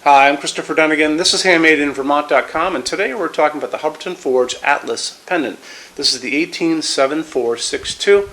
Hi, I'm Christopher Dunnigan. This is HandmadeInVermont.com, and today we're talking about the Hubbardton Forge Atlas Pendant. This is the 187462.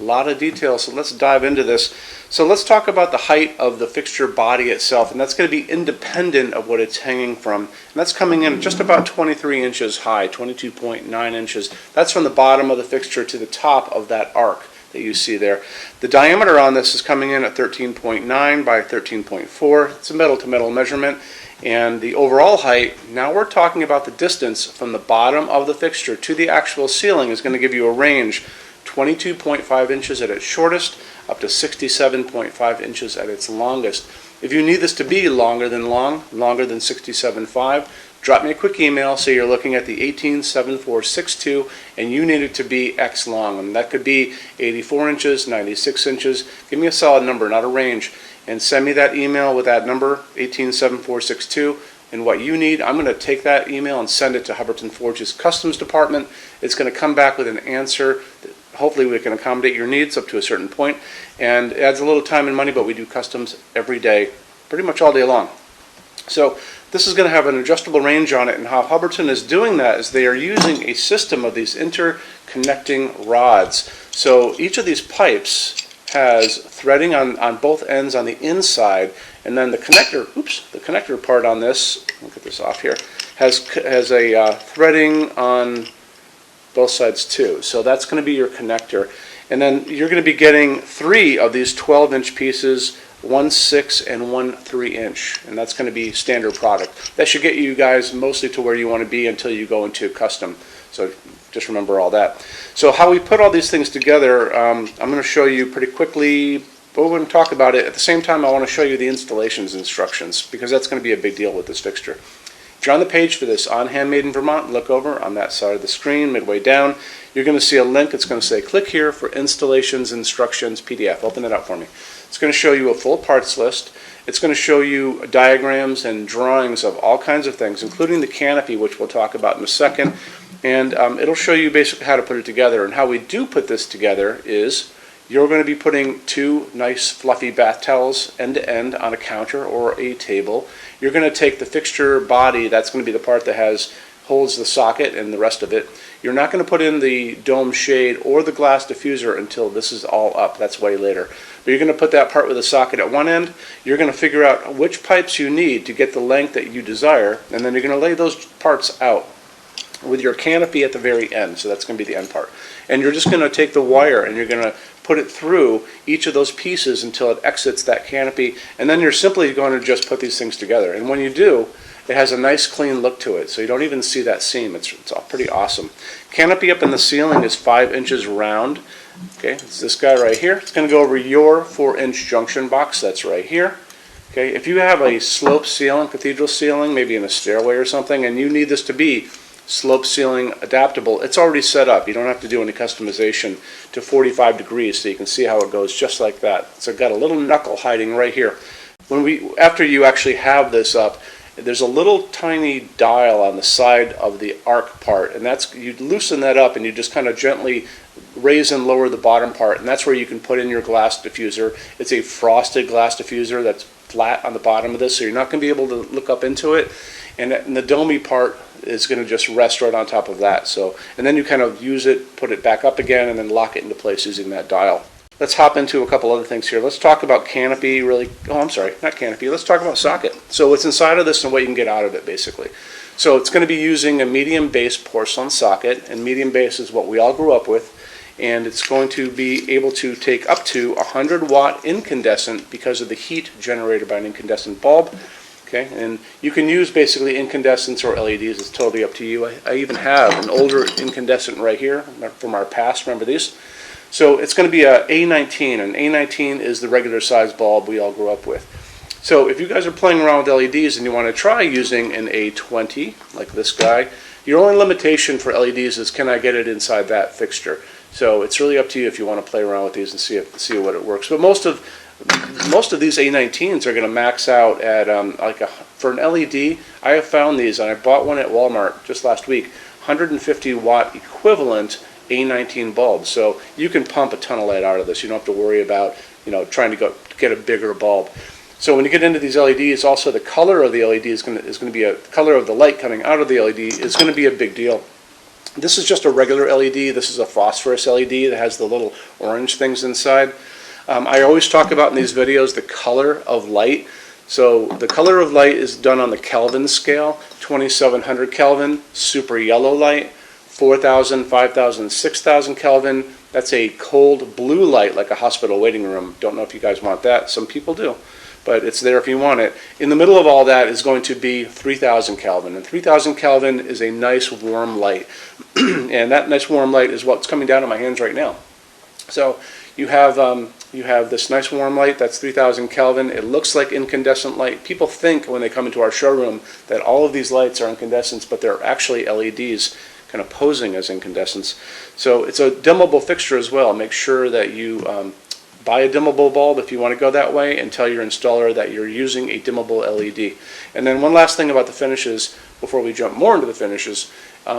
A lot of details, so let's dive into this. So let's talk about the height of the fixture body itself, and that's going to be independent of what it's hanging from. And that's coming in just about 23 inches high, 22.9 inches. That's from the bottom of the fixture to the top of that arc that you see there. The diameter on this is coming in at 13.9 by 13.4. It's a metal to metal measurement. And the overall height, now we're talking about the distance from the bottom of the fixture to the actual ceiling, is going to give you a range 22.5 inches at its shortest up to 67.5 inches at its longest. If you need this to be longer than 67.5, drop me a quick email. Say you're looking at the 187462 and you need it to be X long. And that could be 84 inches, 96 inches. Give me a solid number, not a range. And send me that email with that number, 187462, and what you need. I'm going to take that email and send it to Hubbardton Forge's customs department. It's going to come back with an answer. Hopefully we can accommodate your needs up to a certain point. And it adds a little time and money, but we do customs every day, pretty much all day long. So this is going to have an adjustable range on it, and how Hubbardton is doing that is they are using a system of these interconnecting rods. So each of these pipes has threading on both ends on the inside, and then the connector part on this, let me get this off here, has a threading on both sides too. So that's going to be your connector. And then you're going to be getting 3 of these 12-inch pieces, 1 6 and 1 3 inch, and that's going to be standard product. That should get you guys mostly to where you want to be until you go into custom. So just remember all that. So how we put all these things together, I'm going to show you pretty quickly, but we're going to talk about it. At the same time, I want to show you the installations instructions, because that's going to be a big deal with this fixture. If you're on the page for this on Handmade in Vermont, look over on that side of the screen, midway down. You're going to see a link. It's going to say click here for installations instructions PDF. Open it up for me. It's going to show you a full parts list. It's going to show you diagrams and drawings of all kinds of things, including the canopy, which we'll talk about in a second. And it'll show you basically how to put it together. And how we do put this together is you're going to be putting 2 nice fluffy bath towels end to end on a counter or a table. You're going to take the fixture body, that's going to be the part that holds the socket and the rest of it. You're not going to put in the dome shade or the glass diffuser until this is all up. That's way later. But you're going to put that part with the socket at one end. You're going to figure out which pipes you need to get the length that you desire, and then you're going to lay those parts out with your canopy at the very end. So that's going to be the end part. And you're just going to take the wire and you're going to put it through each of those pieces until it exits that canopy, and then you're simply going to just put these things together. And when you do, it has a nice clean look to it, so you don't even see that seam. It's all pretty awesome. Canopy up in the ceiling is 5 inches round. Okay, it's this guy right here. It's going to go over your 4-inch junction box. That's right here. Okay, if you have a slope ceiling, cathedral ceiling, maybe in a stairway or something, and you need this to be slope ceiling adaptable, it's already set up. You don't have to do any customization to 45 degrees, so you can see how it goes just like that. So I've got a little knuckle hiding right here. After you actually have this up, there's a little tiny dial on the side of the arc part, and you loosen that up and you just kind of gently raise and lower the bottom part, and that's where you can put in your glass diffuser. It's a frosted glass diffuser that's flat on the bottom of this, so you're not going to be able to look up into it, and the domey part is going to just rest right on top of that. So, and then you kind of use it, put it back up again, and then lock it into place using that dial. Let's hop into a couple other things here. Let's talk about canopy not canopy. Let's talk about socket. So what's inside of this and what you can get out of it, basically. So it's going to be using a medium base porcelain socket, and medium base is what we all grew up with, and it's going to be able to take up to 100-watt incandescent because of the heat generated by an incandescent bulb. Okay, and you can use basically incandescents or LEDs. It's totally up to you. I even have an older incandescent right here from our past. Remember these? So it's going to be a A19, and A19 is the regular size bulb we all grew up with. So if you guys are playing around with LEDs and you want to try using an A20, like this guy, your only limitation for LEDs is, can I get it inside that fixture? So it's really up to you if you want to play around with these and see what it works. But most of these A19s are going to max out at for an LED. I have found these, and I bought one at Walmart just last week, 150-watt equivalent A19 bulb. So you can pump a ton of light out of this. You don't have to worry about trying to get a bigger bulb. So when you get into these LEDs, also the color of the LED is going to be the color of the light coming out of the LED is going to be a big deal. This is just a regular LED. This is a phosphorus LED that has the little orange things inside. I always talk about in these videos the color of light. So the color of light is done on the Kelvin scale, 2700 Kelvin, super yellow light, 4000, 5000, 6000 Kelvin. That's a cold blue light like a hospital waiting room. Don't know if you guys want that. Some people do, but it's there if you want it. In the middle of all that is going to be 3000 Kelvin, and 3000 Kelvin is a nice warm light. And that nice warm light is what's coming down on my hands right now. So you have this nice warm light that's 3000 Kelvin. It looks like incandescent light. People think when they come into our showroom that all of these lights are incandescents, but they're actually LEDs kind of posing as incandescents. So it's a dimmable fixture as well. Make sure that you buy a dimmable bulb if you want to go that way, and tell your installer that you're using a dimmable LED. And then one last thing about the finishes before we jump more into the finishes.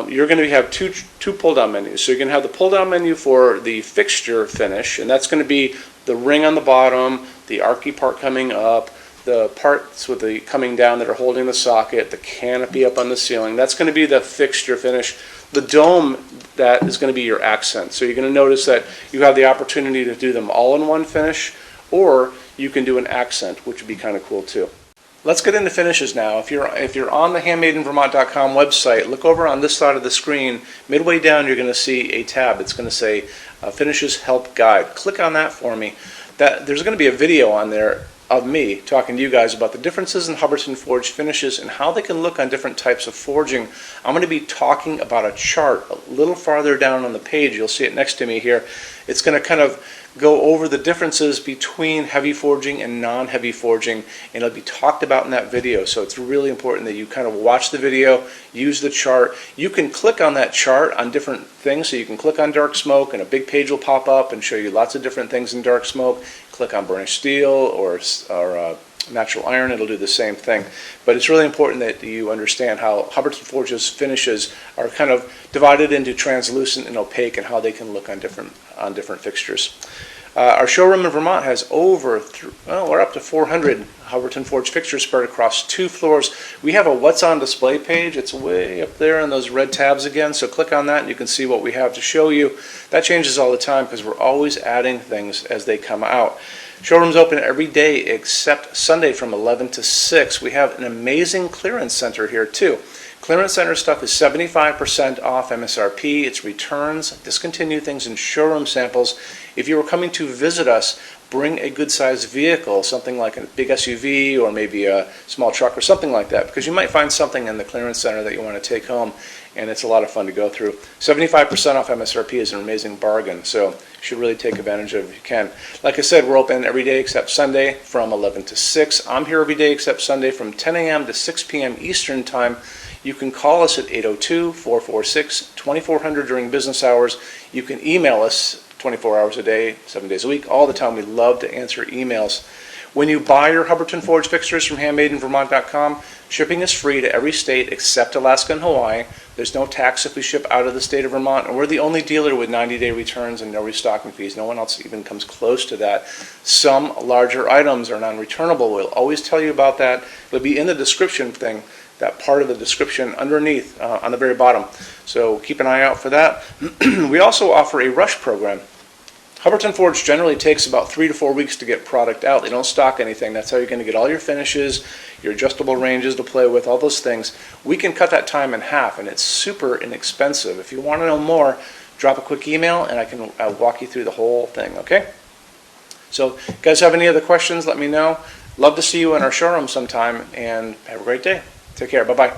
You're going to have two pull-down menus. So you're going to have the pull-down menu for the fixture finish, and that's going to be the ring on the bottom, the archy part coming up, the parts with the coming down that are holding the socket, the canopy up on the ceiling. That's going to be the fixture finish. The dome, that is going to be your accent. So you're going to notice that you have the opportunity to do them all in one finish, or you can do an accent, which would be kind of cool too. Let's get into finishes now. If you're on the HandmadeInVermont.com website, look over on this side of the screen. Midway down, you're going to see a tab. It's going to say Finishes Help Guide. Click on that for me. There's going to be a video on there of me talking to you guys about the differences in Hubbardton forged finishes and how they can look on different types of forging. I'm going to be talking about a chart a little farther down on the page. You'll see it next to me here. It's going to kind of go over the differences between heavy forging and non-heavy forging, and it'll be talked about in that video. So it's really important that you kind of watch the video, use the chart. You can click on that chart on different things. So you can click on dark smoke and a big page will pop up and show you lots of different things in dark smoke. Click on burnished steel or natural iron, it'll do the same thing. But it's really important that you understand how Hubbardton Forge's finishes are kind of divided into translucent and opaque, and how they can look on different fixtures. Our showroom in Vermont has we're up to 400 Hubbardton Forge fixtures spread across 2 floors. We have a What's on Display page. It's way up there in those red tabs again, so click on that and you can see what we have to show you. That changes all the time because we're always adding things as they come out. Showroom's open every day except Sunday from 11 to 6. We have an amazing clearance center here too. Clearance center stuff is 75% off MSRP. It's returns, discontinued things, and showroom samples. If you were coming to visit us, bring a good-sized vehicle, something like a big SUV or maybe a small truck or something like that, because you might find something in the clearance center that you want to take home, and it's a lot of fun to go through. 75% off MSRP is an amazing bargain, so you should really take advantage of it if you can. Like I said, we're open every day except Sunday from 11 to 6. I'm here every day except Sunday from 10 a.m. to 6 p.m. Eastern Time. You can call us at 802-446-2400 during business hours. You can email us 24 hours a day, 7 days a week, all the time. We love to answer emails. When you buy your Hubbardton Forge fixtures from HandmadeInVermont.com, shipping is free to every state except Alaska and Hawaii. There's no tax if we ship out of the state of Vermont, and we're the only dealer with 90-day returns and no restocking fees. No one else even comes close to that. Some larger items are non-returnable. We'll always tell you about that. It'll be in the description thing, that part of the description underneath on the very bottom. So keep an eye out for that. We also offer a rush program. Hubbardton Forge generally takes about 3 to 4 weeks to get product out. They don't stock anything. That's how you're going to get all your finishes, your adjustable ranges to play with, all those things. We can cut that time in half, and it's super inexpensive. If you want to know more, drop a quick email and I can walk you through the whole thing, okay? So if you guys have any other questions, let me know. Love to see you in our showroom sometime, and have a great day. Take care. Bye-bye.